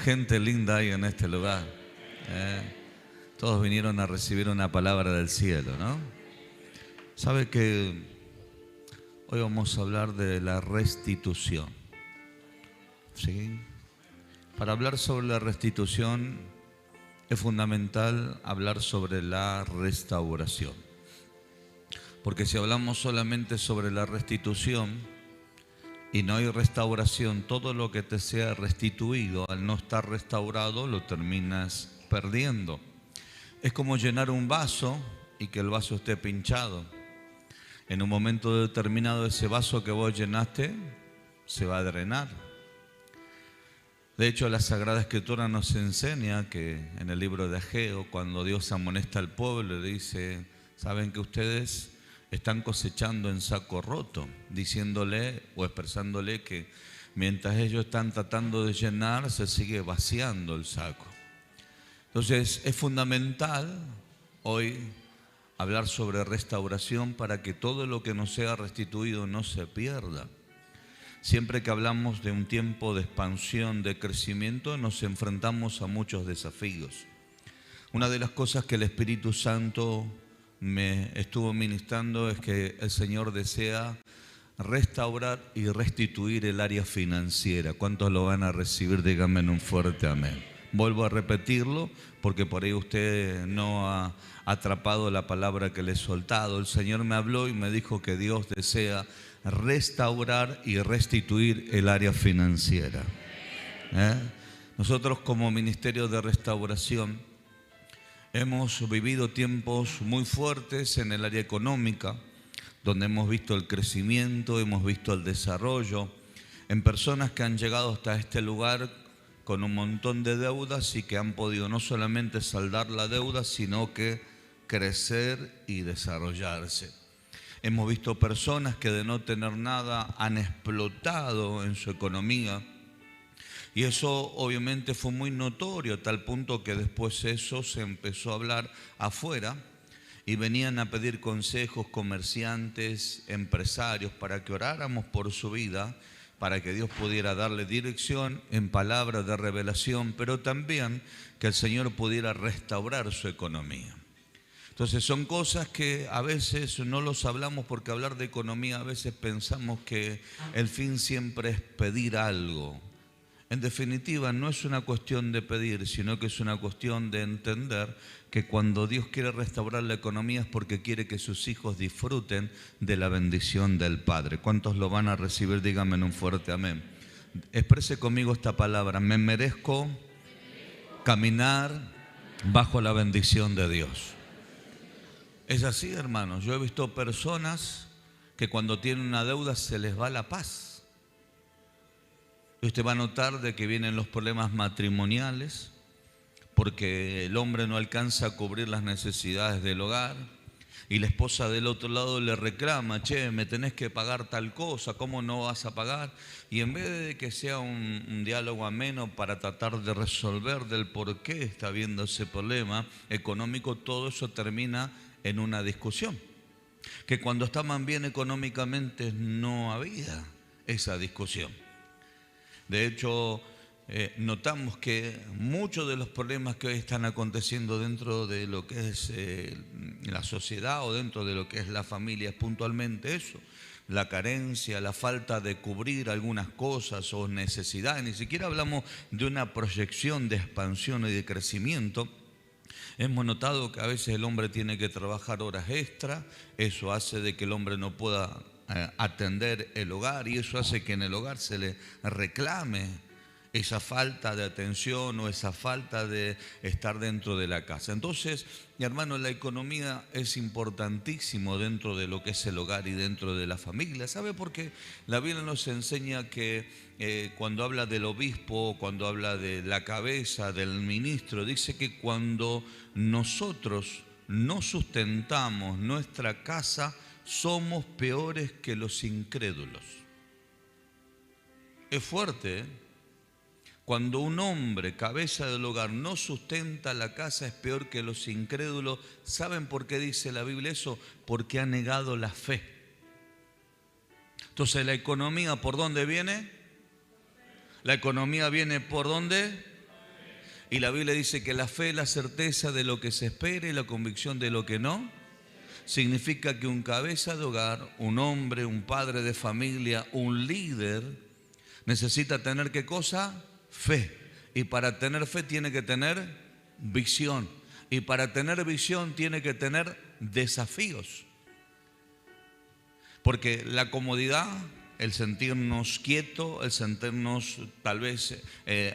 Gente linda hay en este lugar. ¿eh? Todos vinieron a recibir una palabra del cielo, ¿no? ¿Sabe que hoy vamos a hablar de la restitución? ¿Sí? Para hablar sobre la restitución es fundamental hablar sobre la restauración. Porque si hablamos solamente sobre la restitución y no hay restauración, todo lo que te sea restituido, al no estar restaurado, lo terminas perdiendo. Es como llenar un vaso y que el vaso esté pinchado. En un momento determinado ese vaso que vos llenaste se va a drenar. De hecho, la Sagrada Escritura nos enseña que en el libro de Ageo, cuando Dios amonesta al pueblo, le dice: saben que ustedes están cosechando en saco roto, diciéndole o expresándole que mientras ellos están tratando de llenar, se sigue vaciando el saco. Entonces es fundamental hoy hablar sobre restauración para que todo lo que nos sea restituido no se pierda. Siempre que hablamos de un tiempo de expansión, de crecimiento, nos enfrentamos a muchos desafíos. Una de las cosas que el Espíritu Santo me estuvo ministrando es que el Señor desea restaurar y restituir el área financiera. ¿Cuántos lo van a recibir? Díganme en un fuerte amén. Vuelvo a repetirlo porque por ahí usted no ha atrapado la palabra que le he soltado. El Señor me habló y me dijo que Dios desea restaurar y restituir el área financiera. Nosotros como Ministerio de Restauración hemos vivido tiempos muy fuertes en el área económica, donde hemos visto el crecimiento, hemos visto el desarrollo, en personas que han llegado hasta este lugar con un montón de deudas y que han podido no solamente saldar la deuda, sino que crecer y desarrollarse. Hemos visto personas que de no tener nada han explotado en su economía. Y eso obviamente fue muy notorio, a tal punto que después eso se empezó a hablar afuera y venían a pedir consejos comerciantes, empresarios, para que oráramos por su vida, para que Dios pudiera darle dirección en palabras de revelación, pero también que el Señor pudiera restaurar su economía. Entonces son cosas que a veces no los hablamos porque hablar de economía a veces pensamos que el fin siempre es pedir algo. En definitiva, no es una cuestión de pedir, sino que es una cuestión de entender que cuando Dios quiere restaurar la economía es porque quiere que sus hijos disfruten de la bendición del Padre. ¿Cuántos lo van a recibir? Díganme en un fuerte amén. Exprese conmigo esta palabra: me merezco caminar bajo la bendición de Dios. Es así, hermanos. Yo he visto personas que cuando tienen una deuda se les va la paz. Y usted va a notar de que vienen los problemas matrimoniales porque el hombre no alcanza a cubrir las necesidades del hogar y la esposa del otro lado le reclama: che, me tenés que pagar tal cosa, ¿cómo no vas a pagar? Y en vez de que sea un diálogo ameno para tratar de resolver del por qué está habiendo ese problema económico, todo eso termina en una discusión. Que cuando estaban bien económicamente no había esa discusión. De hecho, notamos que muchos de los problemas que hoy están aconteciendo dentro de lo que es la sociedad o dentro de lo que es la familia es puntualmente eso: la carencia, la falta de cubrir algunas cosas o necesidades. Ni siquiera hablamos de una proyección de expansión y de crecimiento. Hemos notado que a veces el hombre tiene que trabajar horas extra, eso hace de que el hombre no pueda atender el hogar y eso hace que en el hogar se le reclame esa falta de atención o esa falta de estar dentro de la casa. Entonces, mi hermano, la economía es importantísimo dentro de lo que es el hogar y dentro de la familia. ¿Sabe por qué? La Biblia nos enseña que cuando habla del obispo, cuando habla de la cabeza, del ministro, dice que cuando nosotros no sustentamos nuestra casa, somos peores que los incrédulos. Es fuerte, ¿eh? Cuando un hombre, cabeza del hogar, no sustenta la casa, es peor que los incrédulos. ¿Saben por qué dice la Biblia eso? Porque ha negado la fe. Entonces, ¿la economía por dónde viene? La economía viene ¿por dónde? Y la Biblia dice que la fe es la certeza de lo que se espera y la convicción de lo que no. Significa que un cabeza de hogar, un hombre, un padre de familia, un líder, necesita tener ¿qué cosa? Fe. Y para tener fe tiene que tener visión. Y para tener visión tiene que tener desafíos. Porque la comodidad, el sentirnos quietos, el sentirnos tal vez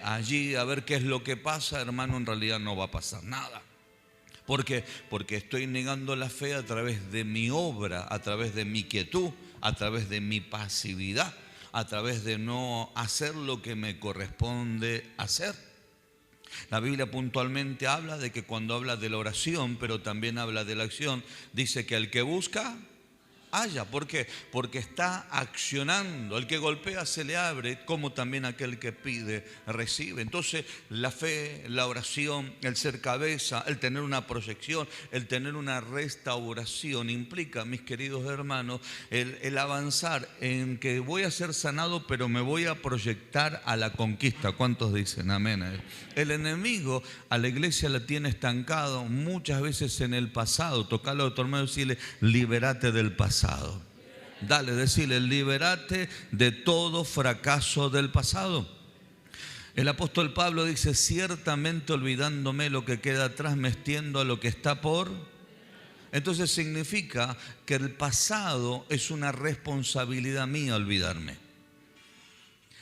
allí a ver qué es lo que pasa, hermano, en realidad no va a pasar nada. ¿Por qué? Porque estoy negando la fe a través de mi obra, a través de mi quietud, a través de mi pasividad, a través de no hacer lo que me corresponde hacer. La Biblia puntualmente habla de que cuando habla de la oración, pero también habla de la acción, dice que el que busca, halla. ¿Por qué? Porque está accionando. El que golpea se le abre, como también aquel que pide recibe. Entonces la fe, la oración, el ser cabeza, el tener una proyección, el tener una restauración implica, mis queridos hermanos, el avanzar en que voy a ser sanado, pero me voy a proyectar a la conquista. ¿Cuántos dicen amén? El enemigo a la iglesia la tiene estancado muchas veces en el pasado. Tocarlo a otro hermano y decirle, libérate del pasado. Dale, decirle, libérate de todo fracaso del pasado. El apóstol Pablo dice, ciertamente olvidándome lo que queda atrás, me extiendo a lo que está por. Entonces significa que el pasado es una responsabilidad mía olvidarme.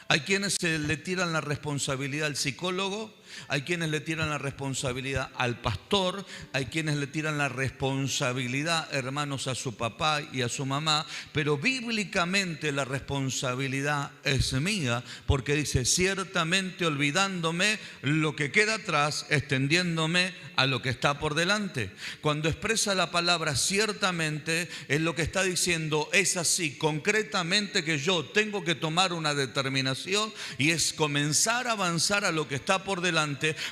Hay quienes le tiran la responsabilidad al psicólogo, hay quienes le tiran la responsabilidad al pastor, hay quienes le tiran la responsabilidad, hermanos, a su papá y a su mamá, pero bíblicamente la responsabilidad es mía, porque dice, ciertamente olvidándome lo que queda atrás, extendiéndome a lo que está por delante. Cuando expresa la palabra ciertamente, es lo que está diciendo, es así, concretamente que yo tengo que tomar una determinación y es comenzar a avanzar a lo que está por delante,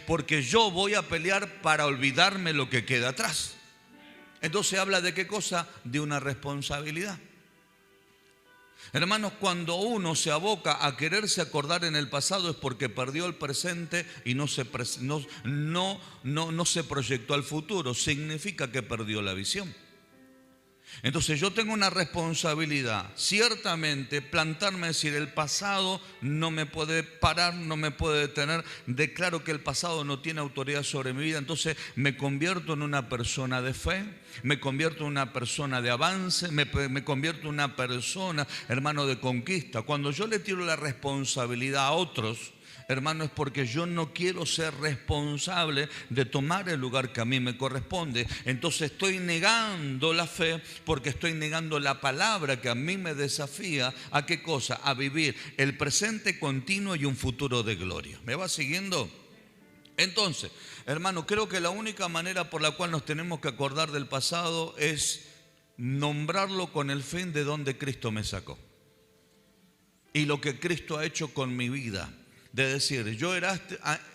porque yo voy a pelear para olvidarme lo que queda atrás. Entonces habla de qué cosa, de una responsabilidad. Hermanos, cuando uno se aboca a quererse acordar en el pasado es porque perdió el presente y no se proyectó al futuro. Significa que perdió la visión. Entonces yo tengo una responsabilidad, ciertamente plantarme, decir, el pasado no me puede parar, no me puede detener, declaro que el pasado no tiene autoridad sobre mi vida, entonces me convierto en una persona de fe, me convierto en una persona de avance, me convierto en una persona, hermano, de conquista. Cuando yo le tiro la responsabilidad a otros, hermano, es porque yo no quiero ser responsable de tomar el lugar que a mí me corresponde. Entonces estoy negando la fe porque estoy negando la palabra que a mí me desafía. ¿A qué cosa? A vivir el presente continuo y un futuro de gloria. ¿Me va siguiendo? Entonces, hermano, creo que la única manera por la cual nos tenemos que acordar del pasado es nombrarlo con el fin de donde Cristo me sacó y lo que Cristo ha hecho con mi vida. De decir, yo era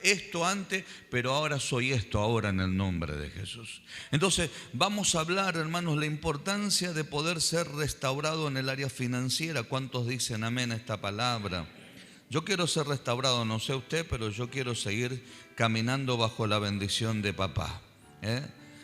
esto antes, pero ahora soy esto ahora en el nombre de Jesús. Entonces vamos a hablar, hermanos, la importancia de poder ser restaurado en el área financiera. ¿Cuántos dicen amén a esta palabra? Yo quiero ser restaurado, no sé usted, pero yo quiero seguir caminando bajo la bendición de papá.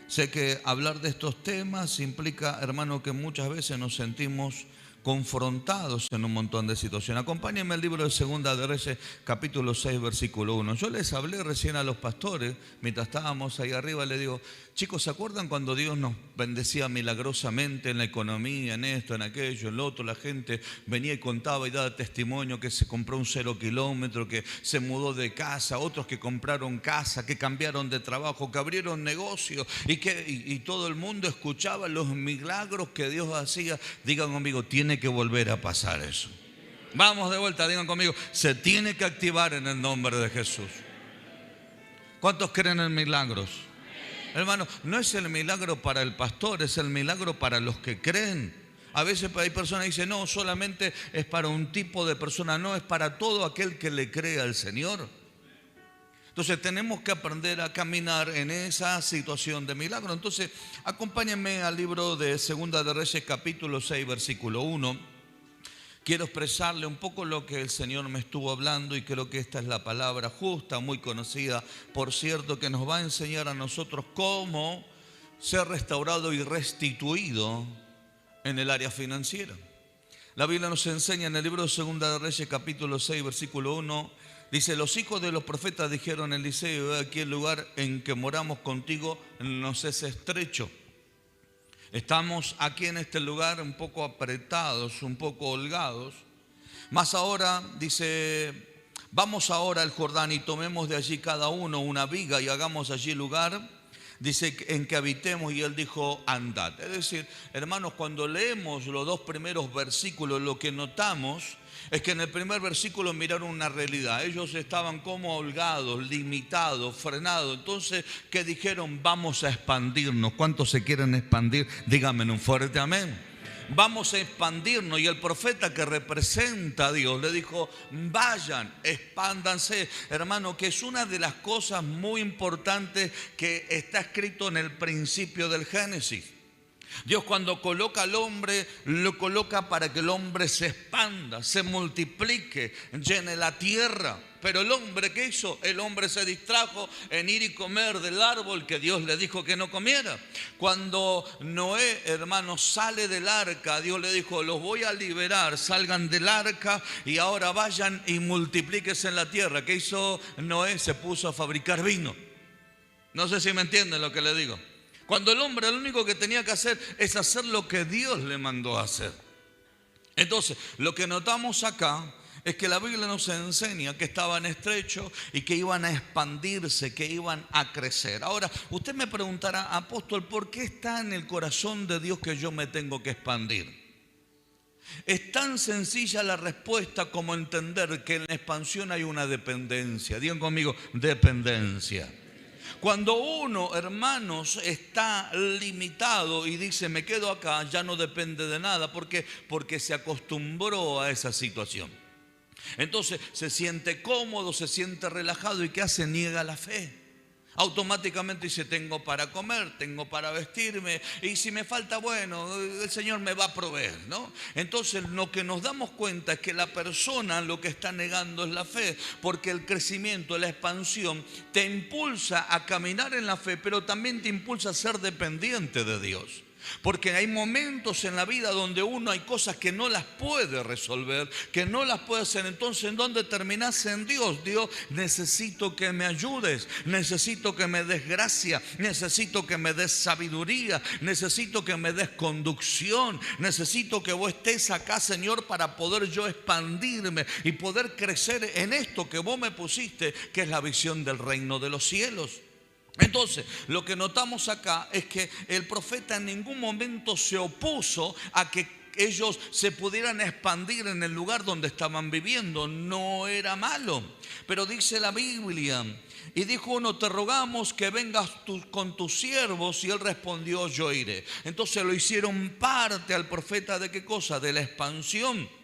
Sé que hablar de estos temas implica, hermano, que muchas veces nos sentimos confrontados en un montón de situaciones. Acompáñenme al libro de Segunda de Reyes, capítulo 6, versículo 1. Yo les hablé recién a los pastores, mientras estábamos ahí arriba, les digo, chicos, ¿se acuerdan cuando Dios nos bendecía milagrosamente en la economía, en esto, en aquello, en lo otro? La gente venía y contaba y daba testimonio que se compró un 0 kilómetro, que se mudó de casa, otros que compraron casa, que cambiaron de trabajo, que abrieron negocio y todo el mundo escuchaba los milagros que Dios hacía. Digan conmigo, tiene que volver a pasar eso. Vamos de vuelta, digan conmigo, se tiene que activar en el nombre de Jesús. ¿Cuántos creen en milagros? Hermano, no es el milagro para el pastor, es el milagro para los que creen. A veces hay personas que dicen, no, solamente es para un tipo de persona. No, es para todo aquel que le cree al Señor. Entonces tenemos que aprender a caminar en esa situación de milagro. Entonces acompáñenme al libro de Segunda de Reyes, capítulo 6, versículo 1. quiero expresarle un poco lo que el Señor me estuvo hablando y creo que esta es la palabra justa, muy conocida, por cierto, que nos va a enseñar a nosotros cómo ser restaurado y restituido en el área financiera. La Biblia nos enseña en el libro de Segunda de Reyes, capítulo 6, versículo 1, dice: los hijos de los profetas dijeron a Eliseo: aquí el lugar en que moramos contigo nos es estrecho. Estamos aquí en este lugar un poco apretados, un poco holgados. Mas ahora, dice, vamos ahora al Jordán y tomemos de allí cada uno una viga y hagamos allí lugar, dice, en que habitemos. Y él dijo: andad. Es decir, hermanos, cuando leemos los dos primeros versículos, lo que notamos es que en el primer versículo miraron una realidad. Ellos estaban como holgados, limitados, frenados. Entonces, ¿qué dijeron? Vamos a expandirnos. ¿Cuántos se quieren expandir? Díganme un fuerte amén. Vamos a expandirnos. Y el profeta que representa a Dios le dijo: vayan, expándanse. Hermano, que es una de las cosas muy importantes que está escrito en el principio del Génesis. Dios, cuando coloca al hombre, lo coloca para que el hombre se expanda, se multiplique, llene la tierra. Pero el hombre, ¿qué hizo? El hombre se distrajo en ir y comer del árbol que Dios le dijo que no comiera. Cuando Noé, hermano, sale del arca, Dios le dijo: los voy a liberar, salgan del arca y ahora vayan y multiplíquense en la tierra. ¿Qué hizo Noé? Se puso a fabricar vino. No sé si me entienden lo que le digo. Cuando el hombre lo único que tenía que hacer es hacer lo que Dios le mandó a hacer. Entonces, lo que notamos acá es que la Biblia nos enseña que estaban estrechos y que iban a expandirse, que iban a crecer. Ahora, usted me preguntará: apóstol, ¿por qué está en el corazón de Dios que yo me tengo que expandir? Es tan sencilla la respuesta como entender que en la expansión hay una dependencia. Digan conmigo: dependencia. Cuando uno, hermanos, está limitado y dice: me quedo acá, ya no depende de nada. ¿Por qué? Porque se acostumbró a esa situación. Entonces se siente cómodo, se siente relajado. ¿Y qué hace? Niega la fe. Automáticamente dice: tengo para comer, tengo para vestirme, y si me falta, bueno, el Señor me va a proveer, ¿no? Entonces lo que nos damos cuenta es que la persona lo que está negando es la fe, porque el crecimiento, la expansión te impulsa a caminar en la fe, pero también te impulsa a ser dependiente de Dios. Porque hay momentos en la vida donde uno hay cosas que no las puede resolver, que no las puede hacer. Entonces, ¿en dónde terminas? En Dios. Dios, necesito que me ayudes, necesito que me des gracia, necesito que me des sabiduría, necesito que me des conducción, necesito que vos estés acá, Señor, para poder yo expandirme y poder crecer en esto que vos me pusiste, que es la visión del reino de los cielos. Entonces, lo que notamos acá es que el profeta en ningún momento se opuso a que ellos se pudieran expandir en el lugar donde estaban viviendo. No era malo. Pero dice la Biblia: y dijo uno: te rogamos que vengas con tus siervos. Y él respondió: yo iré. Entonces lo hicieron parte al profeta de ¿qué cosa? De la expansión.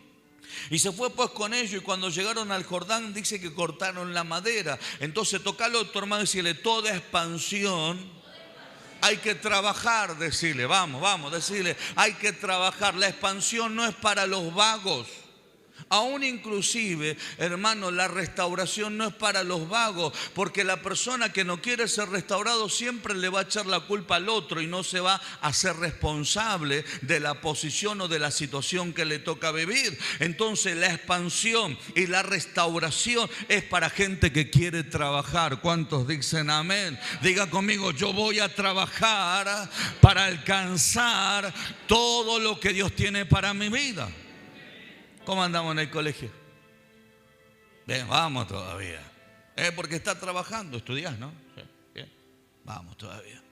Y se fue pues con ellos, y cuando llegaron al Jordán dice que cortaron la madera. Entonces tocalo a tu hermano y decirle: toda expansión hay que trabajar. Decirle, vamos, decirle: hay que trabajar. La expansión no es para los vagos. Aún inclusive, hermano, la restauración no es para los vagos, porque la persona que no quiere ser restaurado siempre le va a echar la culpa al otro y no se va a ser responsable de la posición o de la situación que le toca vivir. Entonces la expansión y la restauración es para gente que quiere trabajar. ¿Cuántos dicen amén? Diga conmigo: yo voy a trabajar para alcanzar todo lo que Dios tiene para mi vida. ¿Cómo andamos en el colegio? Bien, vamos todavía. Porque está trabajando, estudiás, ¿no? Sí, bien. Vamos todavía.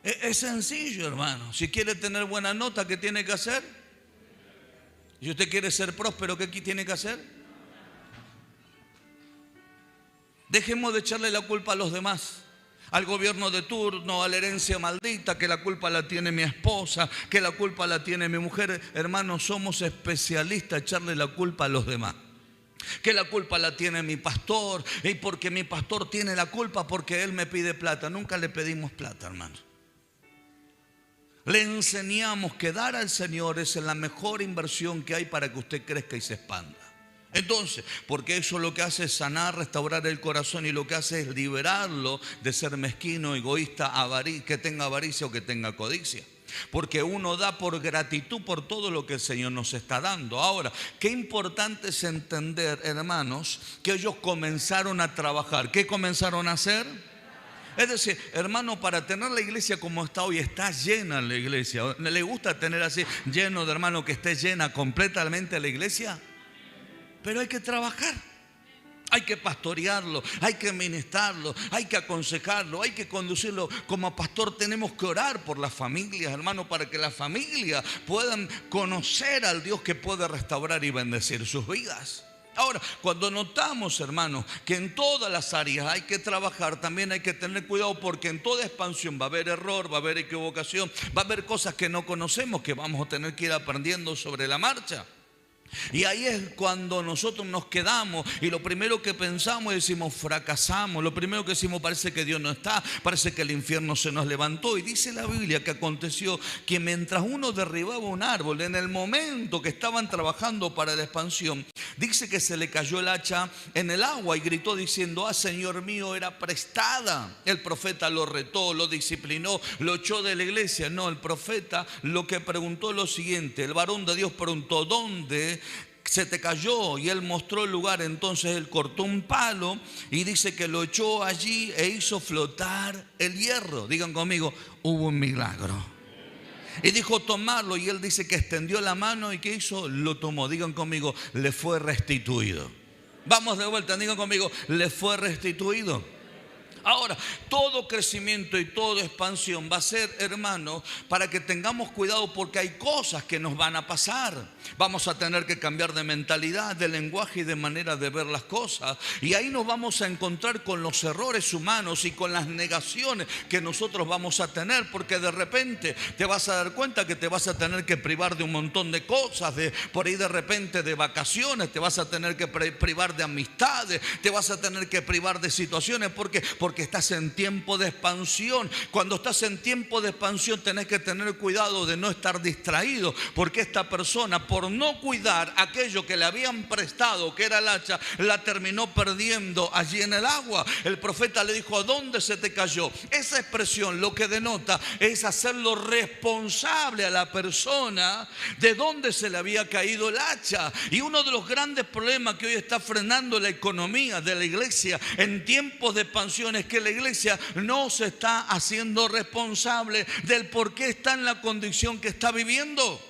Es sencillo, hermano. Si quiere tener buena nota, ¿qué tiene que hacer? Si usted quiere ser próspero, ¿qué tiene que hacer? Dejemos de echarle la culpa a los demás. Al gobierno de turno, a la herencia maldita, que la culpa la tiene mi esposa, que la culpa la tiene mi mujer. Hermanos, somos especialistas en echarle la culpa a los demás. Que la culpa la tiene mi pastor, y porque mi pastor tiene la culpa porque él me pide plata. Nunca le pedimos plata, hermano. Le enseñamos que dar al Señor es la mejor inversión que hay para que usted crezca y se expanda. Entonces, porque eso lo que hace es sanar, restaurar el corazón, y lo que hace es liberarlo de ser mezquino, egoísta, que tenga avaricia o que tenga codicia. Porque uno da por gratitud por todo lo que el Señor nos está dando. Ahora, qué importante es entender, hermanos, que ellos comenzaron a trabajar. ¿Qué comenzaron a hacer? Es decir, hermano, para tener la iglesia como está hoy, está llena la iglesia. ¿Le gusta tener así lleno de hermanos, que esté llena completamente la iglesia? Pero hay que trabajar, hay que pastorearlo, hay que ministrarlo, hay que aconsejarlo, hay que conducirlo. Como pastor tenemos que orar por las familias, hermano, para que las familias puedan conocer al Dios que puede restaurar y bendecir sus vidas. Ahora, cuando notamos, hermanos, que en todas las áreas hay que trabajar, también hay que tener cuidado, porque en toda expansión va a haber error, va a haber equivocación, va a haber cosas que no conocemos, que vamos a tener que ir aprendiendo sobre la marcha. Y ahí es cuando nosotros nos quedamos y lo primero que pensamos decimos fracasamos. Lo primero que decimos, parece que Dios no está, parece que el infierno se nos levantó. Y dice la Biblia que aconteció que mientras uno derribaba un árbol, en el momento que estaban trabajando para la expansión, dice que se le cayó el hacha en el agua y gritó diciendo: ah, Señor mío, era prestada. El profeta lo retó, lo disciplinó, lo echó de la iglesia. No, el profeta lo que preguntó es lo siguiente. El varón de Dios preguntó: ¿dónde se te cayó? Y él mostró el lugar. Entonces él cortó un palo y dice que lo echó allí e hizo flotar el hierro. Digan conmigo, hubo un milagro. Y dijo tomarlo, y él dice que extendió la mano y ¿qué hizo? Lo tomó. Digan conmigo, le fue restituido. Vamos de vuelta, digan conmigo, le fue restituido. Ahora, todo crecimiento y toda expansión va a ser, hermano, para que tengamos cuidado, porque hay cosas que nos van a pasar. Vamos a tener que cambiar de mentalidad, de lenguaje y de manera de ver las cosas. Y ahí nos vamos a encontrar con los errores humanos y con las negaciones que nosotros vamos a tener, porque de repente te vas a dar cuenta que te vas a tener que privar de un montón de cosas, por ahí de repente de vacaciones, te vas a tener que privar de amistades, te vas a tener que privar de situaciones, porque estás en tiempo de expansión. Cuando estás en tiempo de expansión tenés que tener cuidado de no estar distraído, porque esta persona, por no cuidar aquello que le habían prestado, que era el hacha, la terminó perdiendo allí en el agua. El profeta le dijo: ¿a dónde se te cayó? Esa expresión lo que denota es hacerlo responsable a la persona de dónde se le había caído el hacha. Y uno de los grandes problemas que hoy está frenando la economía de la iglesia en tiempos de expansión es que la iglesia no se está haciendo responsable del por qué está en la condición que está viviendo.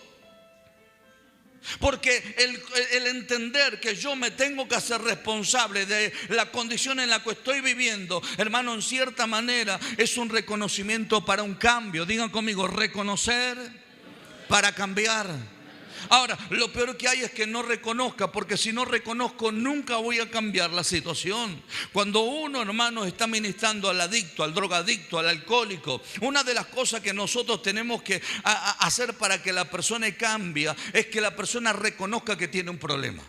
Porque el entender que yo me tengo que hacer responsable de la condición en la que estoy viviendo, hermano, en cierta manera es un reconocimiento para un cambio. Digan conmigo, reconocer para cambiar. Ahora, lo peor que hay es que no reconozca, porque si no reconozco nunca voy a cambiar la situación. Cuando uno, hermano, está ministrando al adicto, al drogadicto, al alcohólico, una de las cosas que nosotros tenemos que hacer para que la persona cambie es que la persona reconozca que tiene un problema.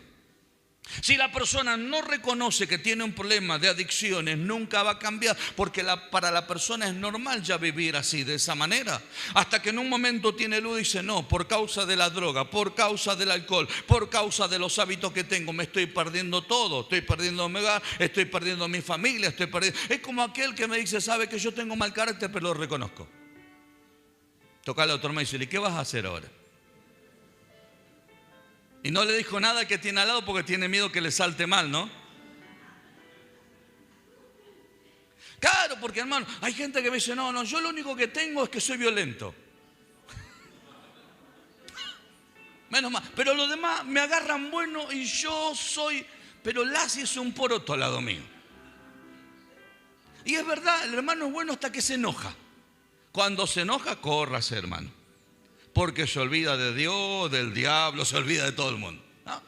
Si la persona no reconoce que tiene un problema de adicciones, nunca va a cambiar, porque para la persona es normal ya vivir así, de esa manera. Hasta que en un momento tiene luz y dice: no, por causa de la droga, por causa del alcohol, por causa de los hábitos que tengo, me estoy perdiendo todo. Estoy perdiendo mi hogar, estoy perdiendo mi familia, estoy perdiendo. Es como aquel que me dice: sabe que yo tengo mal carácter, pero lo reconozco. Toca a la otra mano y dice: ¿y qué vas a hacer ahora? Y no le dijo nada que tiene al lado porque tiene miedo que le salte mal, ¿no? Claro, porque hermano, hay gente que me dice: no, yo lo único que tengo es que soy violento. Menos mal, pero los demás me agarran bueno y yo soy, pero Lassi es un poroto al lado mío. Y es verdad, el hermano es bueno hasta que se enoja. Cuando se enoja, córrase, hermano. Porque se olvida de Dios, del diablo, se olvida de todo el mundo, ¿no?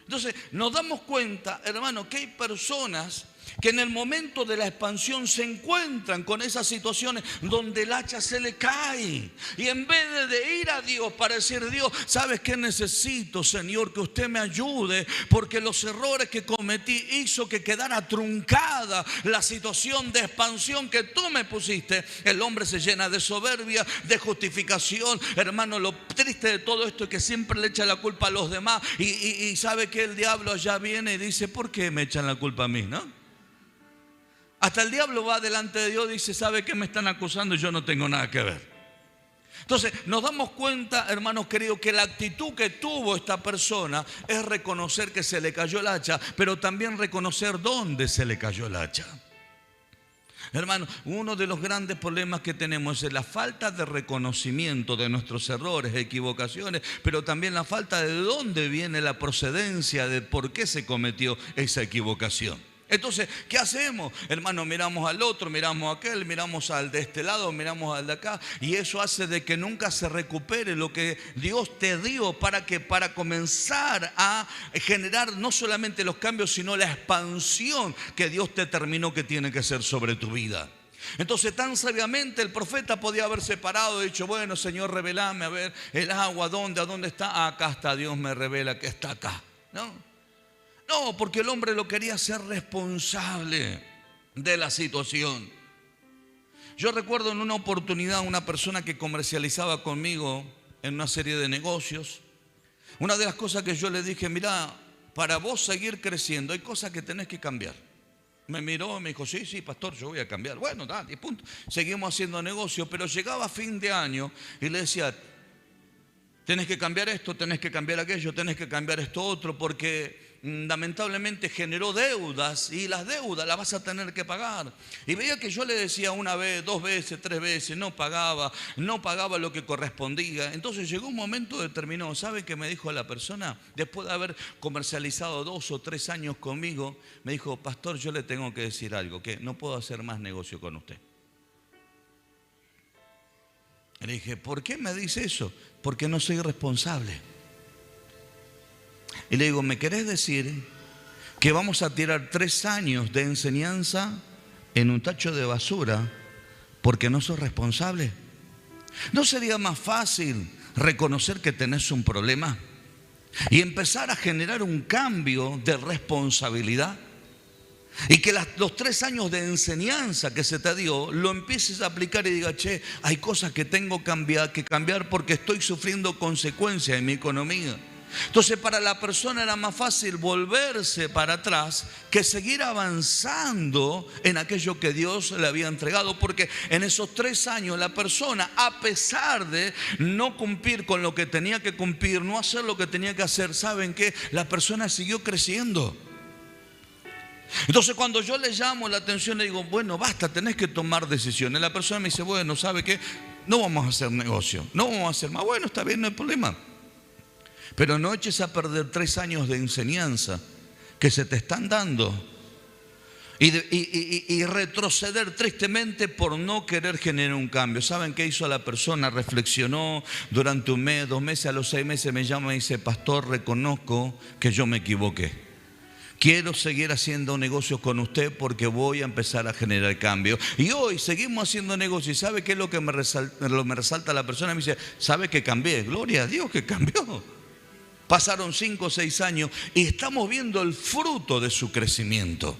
Entonces nos damos cuenta, hermano, que hay personas que en el momento de la expansión se encuentran con esas situaciones donde el hacha se le cae. Y en vez de ir a Dios para decir: Dios, ¿sabes qué necesito, Señor? Que usted me ayude, porque los errores que cometí hizo que quedara truncada la situación de expansión que tú me pusiste. El hombre se llena de soberbia, de justificación. Hermano, lo triste de todo esto es que siempre le echa la culpa a los demás. Y sabe que el diablo allá viene y dice: ¿por qué me echan la culpa a mí, no? Hasta el diablo va delante de Dios y dice: ¿sabe qué me están acusando? Yo no tengo nada que ver. Entonces nos damos cuenta, hermanos queridos, que la actitud que tuvo esta persona es reconocer que se le cayó el hacha, pero también reconocer dónde se le cayó el hacha. Hermano, uno de los grandes problemas que tenemos es la falta de reconocimiento de nuestros errores, equivocaciones, pero también la falta de dónde viene la procedencia, de por qué se cometió esa equivocación. Entonces, ¿qué hacemos? Hermano, miramos al otro, miramos a aquel, miramos al de este lado, miramos al de acá, y eso hace de que nunca se recupere lo que Dios te dio para comenzar a generar no solamente los cambios, sino la expansión que Dios determinó que tiene que ser sobre tu vida. Entonces, tan sabiamente el profeta podía haber separado y dicho: bueno, Señor, revelame, a ver, el agua, ¿a dónde está? Acá está, Dios me revela que está acá, ¿no? No, porque el hombre lo quería hacer responsable de la situación. Yo recuerdo en una oportunidad una persona que comercializaba conmigo en una serie de negocios. Una de las cosas que yo le dije: mira, para vos seguir creciendo hay cosas que tenés que cambiar. Me miró y me dijo: sí, pastor, yo voy a cambiar. Bueno, dale, punto. Seguimos haciendo negocio, pero llegaba fin de año y le decía: tenés que cambiar esto, tenés que cambiar aquello, tenés que cambiar esto otro, porque lamentablemente generó deudas y las deudas las vas a tener que pagar. Y veía que yo le decía una vez, dos veces, tres veces, no pagaba lo que correspondía. Entonces llegó un momento determinado. ¿Sabe qué me dijo la persona? Después de haber comercializado 2 o 3 años conmigo, me dijo: pastor, yo le tengo que decir algo, que no puedo hacer más negocio con usted. Le dije: ¿por qué me dice eso? Porque no soy responsable. Y le digo: ¿me querés decir que vamos a tirar 3 años de enseñanza en un tacho de basura porque no sos responsable? ¿No sería más fácil reconocer que tenés un problema y empezar a generar un cambio de responsabilidad? Y que los 3 años de enseñanza que se te dio lo empieces a aplicar y diga: che, hay cosas que tengo que cambiar porque estoy sufriendo consecuencias en mi economía. Entonces, para la persona era más fácil volverse para atrás que seguir avanzando en aquello que Dios le había entregado, porque en esos 3 años la persona, a pesar de no cumplir con lo que tenía que cumplir, no hacer lo que tenía que hacer, ¿saben qué? La persona siguió creciendo. Entonces, cuando yo le llamo la atención, le digo: bueno, basta, tenés que tomar decisiones. La persona me dice: bueno, ¿sabe qué? No vamos a hacer negocio, no vamos a hacer más. Bueno, está bien, no hay problema. Pero no eches a perder 3 años de enseñanza que se te están dando y retroceder tristemente por no querer generar un cambio. ¿Saben qué hizo la persona? Reflexionó durante 1 mes, 2 meses, a los 6 meses me llama y dice: pastor, reconozco que yo me equivoqué. Quiero seguir haciendo negocios con usted porque voy a empezar a generar cambio. Y hoy seguimos haciendo negocios. ¿Y sabe qué es lo que me resalta la persona? Me dice: ¿sabe que cambié? Gloria a Dios que cambió. Pasaron 5 o 6 años y estamos viendo el fruto de su crecimiento.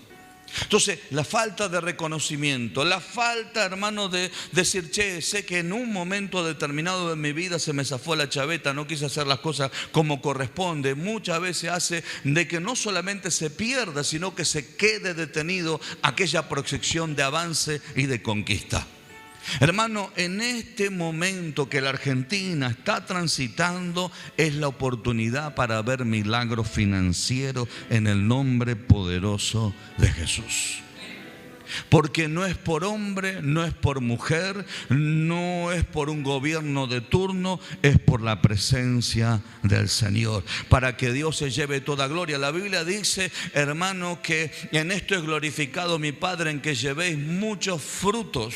Entonces, la falta de reconocimiento, la falta, hermano, de decir: che, sé que en un momento determinado de mi vida se me zafó la chaveta, no quise hacer las cosas como corresponde, muchas veces hace de que no solamente se pierda, sino que se quede detenido aquella proyección de avance y de conquista. Hermano, en este momento que la Argentina está transitando es la oportunidad para ver milagros financieros en el nombre poderoso de Jesús. Porque no es por hombre, no es por mujer, no es por un gobierno de turno, es por la presencia del Señor, para que Dios se lleve toda gloria. La Biblia dice, hermano, que en esto es glorificado mi Padre, en que llevéis muchos frutos.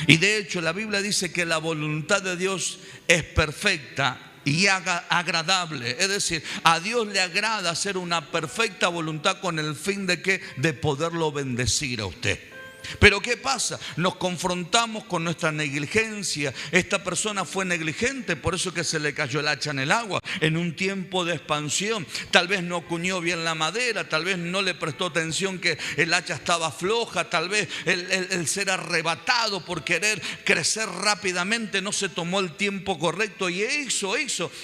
Y de hecho la Biblia dice que la voluntad de Dios es perfecta y agradable. Es decir, a Dios le agrada hacer una perfecta voluntad con el fin de que de poderlo bendecir a usted. Pero ¿qué pasa? Nos confrontamos con nuestra negligencia. Esta persona fue negligente, por eso que se le cayó el hacha en el agua. En un tiempo de expansión, tal vez no cuñó bien la madera, tal vez no le prestó atención que el hacha estaba floja, tal vez el ser arrebatado por querer crecer rápidamente no se tomó el tiempo correcto y hizo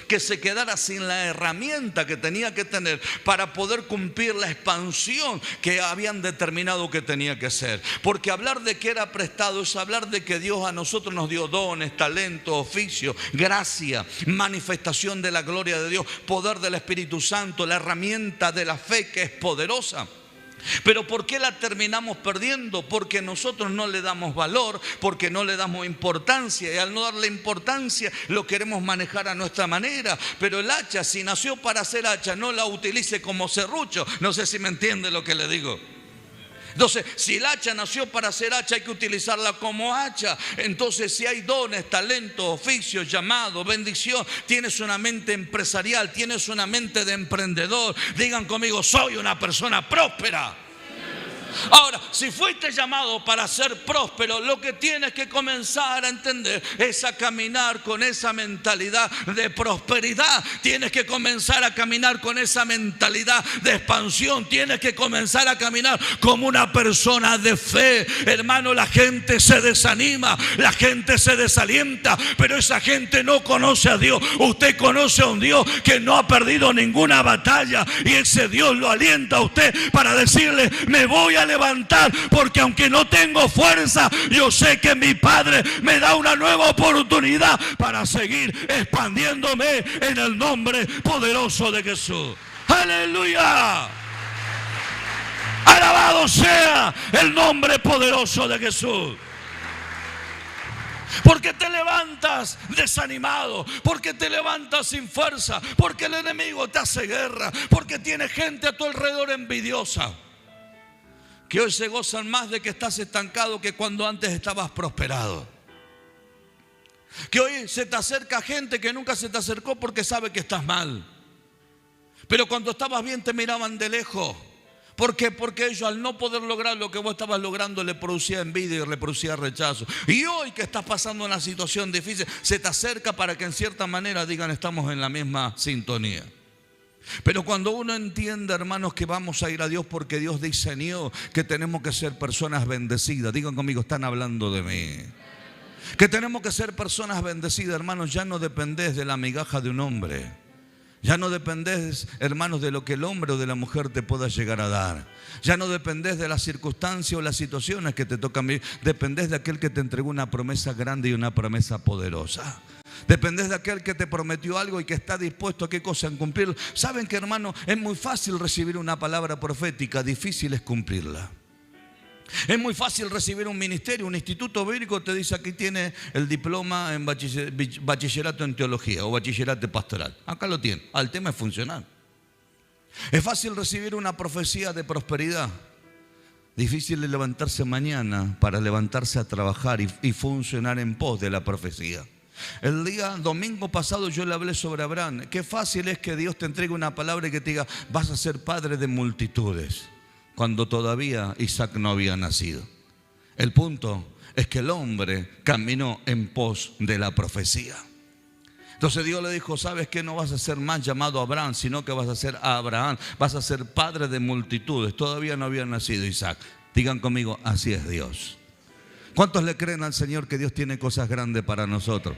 que se quedara sin la herramienta que tenía que tener para poder cumplir la expansión que habían determinado que tenía que ser. Porque hablar de que era prestado es hablar de que Dios a nosotros nos dio dones, talentos, oficio, gracia, manifestación de la gloria de Dios, poder del Espíritu Santo, la herramienta de la fe que es poderosa. Pero ¿por qué la terminamos perdiendo? Porque nosotros no le damos valor, porque no le damos importancia, y al no darle importancia lo queremos manejar a nuestra manera. Pero el hacha, si nació para ser hacha, no la utilice como serrucho. No sé si me entiende lo que le digo. Entonces, si el hacha nació para ser hacha, hay que utilizarla como hacha. Entonces, si hay dones, talentos, oficios, llamados, bendición, tienes una mente empresarial, tienes una mente de emprendedor. Digan conmigo, soy una persona próspera. Ahora, si fuiste llamado para ser próspero, lo que tienes que comenzar a entender es a caminar con esa mentalidad de prosperidad. Tienes que comenzar a caminar con esa mentalidad de expansión. Tienes que comenzar a caminar como una persona de fe. Hermano, la gente se desanima, la gente se desalienta, pero esa gente no conoce a Dios. Usted conoce a un Dios que no ha perdido ninguna batalla, y ese Dios lo alienta a usted para decirle, me voy a levantar, porque aunque no tengo fuerza, yo sé que mi Padre me da una nueva oportunidad para seguir expandiéndome en el nombre poderoso de Jesús. ¡Aleluya! Alabado sea el nombre poderoso de Jesús. Porque te levantas desanimado, porque te levantas sin fuerza, porque el enemigo te hace guerra, porque tiene gente a tu alrededor envidiosa, que hoy se gozan más de que estás estancado que cuando antes estabas prosperado. Que hoy se te acerca gente que nunca se te acercó porque sabe que estás mal, pero cuando estabas bien te miraban de lejos. ¿Por qué? Porque ellos, al no poder lograr lo que vos estabas logrando, le producía envidia y le producía rechazo. Y hoy que estás pasando una situación difícil, se te acerca para que en cierta manera digan, estamos en la misma sintonía. Pero cuando uno entiende, hermanos, que vamos a ir a Dios porque Dios diseñó que tenemos que ser personas bendecidas. Digan conmigo, están hablando de mí. Que tenemos que ser personas bendecidas, hermanos. Ya no dependés de la migaja de un hombre. Ya no dependés, hermanos, de lo que el hombre o de la mujer te pueda llegar a dar. Ya no dependés de las circunstancias o las situaciones que te tocan vivir. Dependés de aquel que te entregó una promesa grande y una promesa poderosa. Dependés de aquel que te prometió algo y que está dispuesto a qué cosa, en cumplirlo. Saben que, hermano, es muy fácil recibir una palabra profética, difícil es cumplirla. Es muy fácil recibir un ministerio, un instituto bíblico te dice, aquí tiene el diploma en bachillerato en teología o bachillerato pastoral. Acá lo tiene. El tema es funcionar. Es fácil recibir una profecía de prosperidad. Difícil es levantarse mañana para levantarse a trabajar y funcionar en pos de la profecía. El día domingo pasado yo le hablé sobre Abraham. Qué fácil es que Dios te entregue una palabra y que te diga, vas a ser padre de multitudes, cuando todavía Isaac no había nacido. El punto es que el hombre caminó en pos de la profecía. Entonces Dios le dijo, ¿sabes qué? No vas a ser más llamado Abraham, sino que vas a ser Abraham. Vas a ser padre de multitudes. Todavía no había nacido Isaac. Digan conmigo, así es Dios. ¿Cuántos le creen al Señor que Dios tiene cosas grandes para nosotros?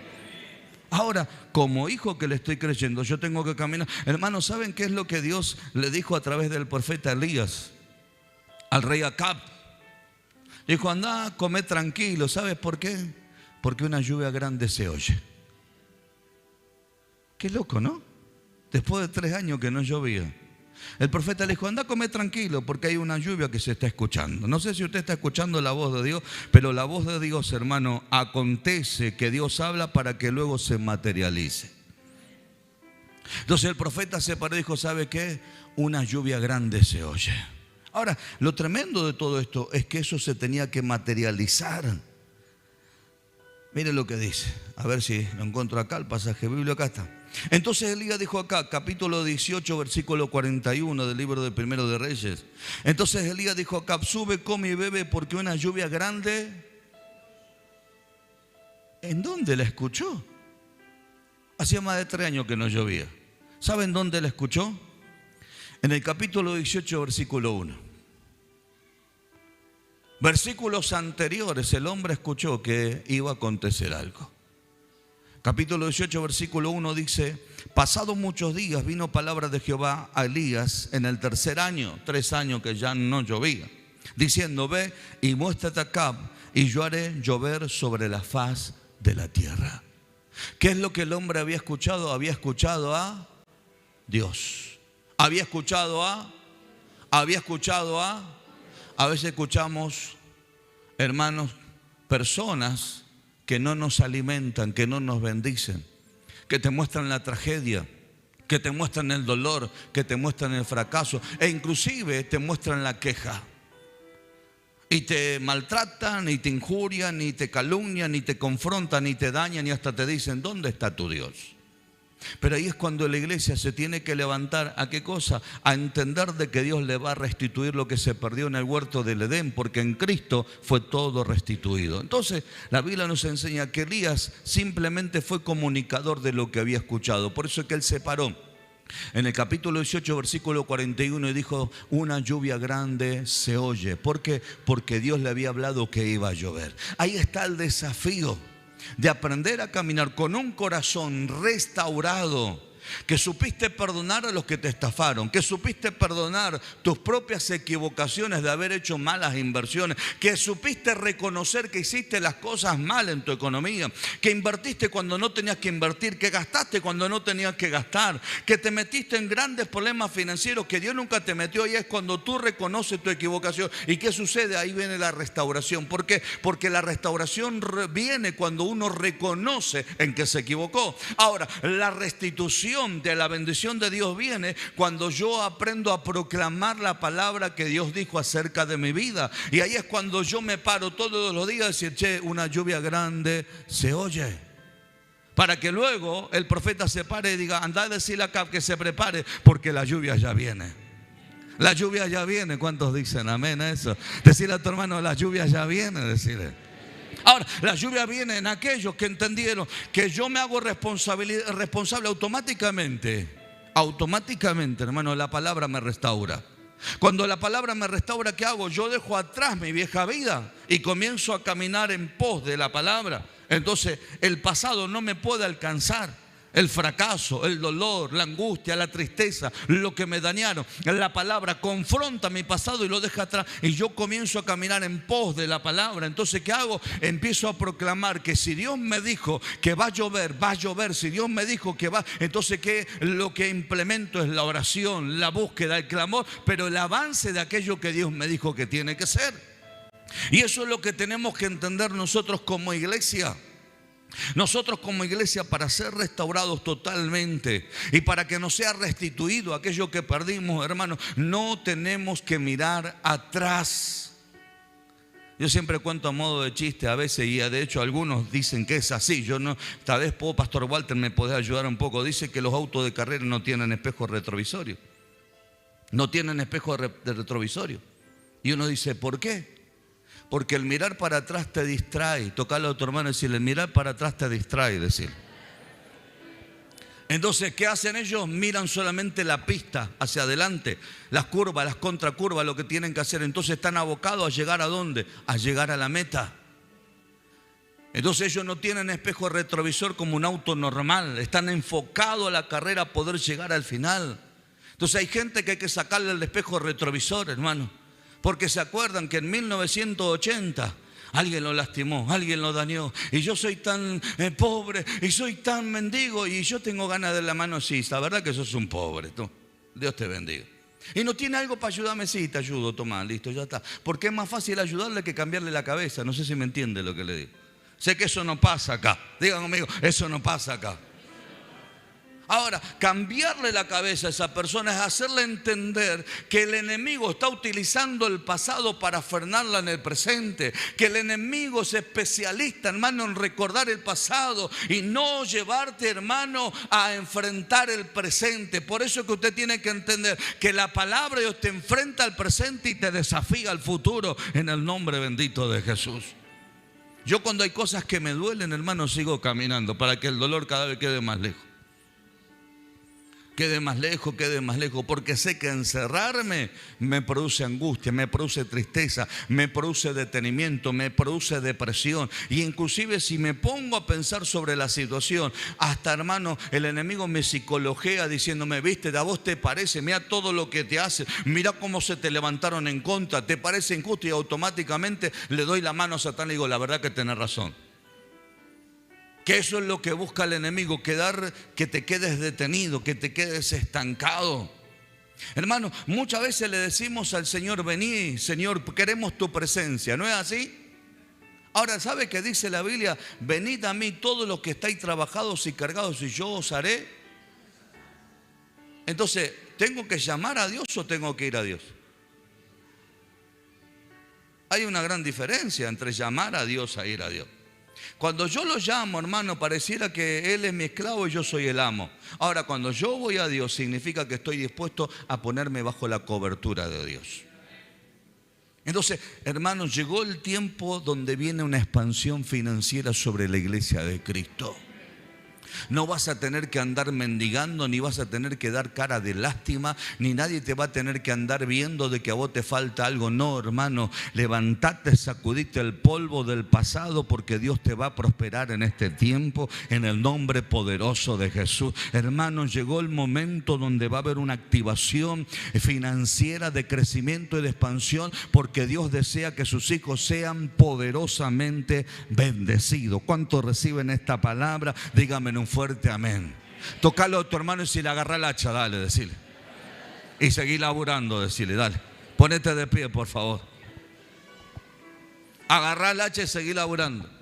Ahora, como hijo que le estoy creyendo, yo tengo que caminar. Hermanos, ¿saben qué es lo que Dios le dijo a través del profeta Elías al rey Acab? Dijo, anda, come tranquilo. ¿Sabes por qué? Porque una lluvia grande se oye. Qué loco, ¿no? Después de 3 años que no llovía, el profeta le dijo, anda, come tranquilo, porque hay una lluvia que se está escuchando. No sé si usted está escuchando la voz de Dios, pero la voz de Dios, hermano, acontece que Dios habla para que luego se materialice. Entonces el profeta se paró y dijo, ¿sabe qué? Una lluvia grande se oye. Ahora, lo tremendo de todo esto es que eso se tenía que materializar. Mire lo que dice. A ver si lo encuentro acá, el pasaje bíblico, acá está. Entonces Elías dijo acá, capítulo 18, versículo 41 del libro de Primero de Reyes. Entonces Elías dijo acá, sube, come y bebe porque una lluvia grande. ¿En dónde la escuchó? Hacía más de 3 años que no llovía. ¿Saben dónde la escuchó? En el capítulo 18, versículo 1. Versículos anteriores, el hombre escuchó que iba a acontecer algo. Capítulo 18, versículo 1 dice, pasados muchos días vino palabra de Jehová a Elías en el 3er año, 3 años que ya no llovía, diciendo, ve y muéstrate acá y yo haré llover sobre la faz de la tierra. ¿Qué es lo que el hombre había escuchado? Había escuchado a Dios. Había escuchado a veces escuchamos, hermanos, personas que no nos alimentan, que no nos bendicen, que te muestran la tragedia, que te muestran el dolor, que te muestran el fracaso e inclusive te muestran la queja. Y te maltratan, y te injurian, y te calumnian, y te confrontan, y te dañan, y hasta te dicen, ¿dónde está tu Dios? Pero ahí es cuando la iglesia se tiene que levantar, ¿a qué cosa? A entender de que Dios le va a restituir lo que se perdió en el huerto del Edén, porque en Cristo fue todo restituido. Entonces la Biblia nos enseña que Elías simplemente fue comunicador de lo que había escuchado. Por eso es que él se paró en el capítulo 18, versículo 41 y dijo, una lluvia grande se oye. ¿Por qué? Porque Dios le había hablado que iba a llover. Ahí está el desafío de aprender a caminar con un corazón restaurado, que supiste perdonar a los que te estafaron, que supiste perdonar tus propias equivocaciones de haber hecho malas inversiones, que supiste reconocer que hiciste las cosas mal en tu economía, que invertiste cuando no tenías que invertir, que gastaste cuando no tenías que gastar, que te metiste en grandes problemas financieros que Dios nunca te metió, y es cuando tú reconoces tu equivocación. ¿Y qué sucede? Ahí viene la restauración. ¿Por qué? Porque la restauración viene cuando uno reconoce en que se equivocó. Ahora, la restitución de la bendición de Dios viene cuando yo aprendo a proclamar la palabra que Dios dijo acerca de mi vida. Y ahí es cuando yo me paro todos los días y decir, che, una lluvia grande se oye. Para que luego el profeta se pare y diga, anda a decirle acá que se prepare porque la lluvia ya viene. La lluvia ya viene. ¿Cuántos dicen amén a eso? Decirle a tu hermano, la lluvia ya viene, decirle. Ahora, la lluvia viene en aquellos que entendieron que yo me hago responsable automáticamente. Automáticamente, hermano, la palabra me restaura. Cuando la palabra me restaura, ¿qué hago? Yo dejo atrás mi vieja vida y comienzo a caminar en pos de la palabra. Entonces, el pasado no me puede alcanzar. El fracaso, el dolor, la angustia, la tristeza, lo que me dañaron. La palabra confronta mi pasado y lo deja atrás. Y yo comienzo a caminar en pos de la palabra. Entonces, ¿qué hago? Empiezo a proclamar que si Dios me dijo que va a llover, va a llover. Si Dios me dijo que va, entonces ¿qué? Lo que implemento es la oración, la búsqueda, el clamor, pero el avance de aquello que Dios me dijo que tiene que ser. Y eso es lo que tenemos que entender nosotros como iglesia. Nosotros como iglesia, para ser restaurados totalmente y para que nos sea restituido aquello que perdimos, hermanos, no tenemos que mirar atrás. Yo siempre cuento a modo de chiste a veces, y de hecho algunos dicen que es así. Yo no, tal vez Pastor Walter me puede ayudar un poco. Dice que los autos de carrera no tienen espejo retrovisorio. No tienen espejo de retrovisorio. Y uno dice, ¿por qué? Porque el mirar para atrás te distrae. Tocarle a tu hermano y decirle, el mirar para atrás te distrae, decir. Entonces, ¿qué hacen ellos? Miran solamente la pista hacia adelante, las curvas, las contracurvas, lo que tienen que hacer. Entonces están abocados a llegar ¿a dónde? A llegar a la meta. Entonces ellos no tienen espejo retrovisor como un auto normal. Están enfocados a la carrera a poder llegar al final. Entonces hay gente que hay que sacarle el espejo retrovisor, hermano. Porque se acuerdan que en 1980 alguien lo lastimó, alguien lo dañó. Y yo soy tan pobre y soy tan mendigo y yo tengo ganas de la mano. Sí, la verdad que sos un pobre. Tú. Dios te bendiga. Y no tiene algo para ayudarme. Sí, te ayudo, toma, listo, ya está. Porque es más fácil ayudarle que cambiarle la cabeza. No sé si me entiende lo que le digo. Sé que eso no pasa acá. Digan conmigo, eso no pasa acá. Ahora, cambiarle la cabeza a esa persona es hacerle entender que el enemigo está utilizando el pasado para frenarla en el presente, que el enemigo es especialista, hermano, en recordar el pasado y no llevarte, hermano, a enfrentar el presente. Por eso es que usted tiene que entender que la palabra de Dios te enfrenta al presente y te desafía al futuro en el nombre bendito de Jesús. Yo cuando hay cosas que me duelen, hermano, sigo caminando para que el dolor cada vez quede más lejos. Quede más lejos, porque sé que encerrarme me produce angustia, me produce tristeza, me produce detenimiento, me produce depresión. Y inclusive si me pongo a pensar sobre la situación, hasta, hermano, el enemigo me psicologea diciéndome, viste, a vos te parece, mira todo lo que te hace, mira cómo se te levantaron en contra, te parece injusto, y automáticamente le doy la mano a Satán y digo, la verdad que tenés razón. Que eso es lo que busca el enemigo, que te quedes detenido, que te quedes estancado. Hermano, muchas veces le decimos al Señor, vení, Señor, queremos tu presencia, ¿no es así? Ahora, ¿sabe qué dice la Biblia? Venid a mí todos los que estáis trabajados y cargados y yo os haré. Entonces, ¿tengo que llamar a Dios o tengo que ir a Dios? Hay una gran diferencia entre llamar a Dios a ir a Dios. Cuando yo lo llamo, hermano, pareciera que Él es mi esclavo y yo soy el amo. Ahora, cuando yo voy a Dios, significa que estoy dispuesto a ponerme bajo la cobertura de Dios. Entonces, hermanos, llegó el tiempo donde viene una expansión financiera sobre la iglesia de Cristo. No vas a tener que andar mendigando, ni vas a tener que dar cara de lástima, ni nadie te va a tener que andar viendo de que a vos te falta algo. No, hermano, levantate, sacudite el polvo del pasado, porque Dios te va a prosperar en este tiempo, en el nombre poderoso de Jesús. Hermanos, llegó el momento donde va a haber una activación financiera de crecimiento y de expansión, porque Dios desea que sus hijos sean poderosamente bendecidos. ¿Cuántos reciben esta palabra? Dígame un fuerte amén. Tocalo a tu hermano y si le agarra el hacha, dale, decile. Y seguí laburando, decile, dale. Ponete de pie, por favor. Agarrá el hacha y seguí laburando.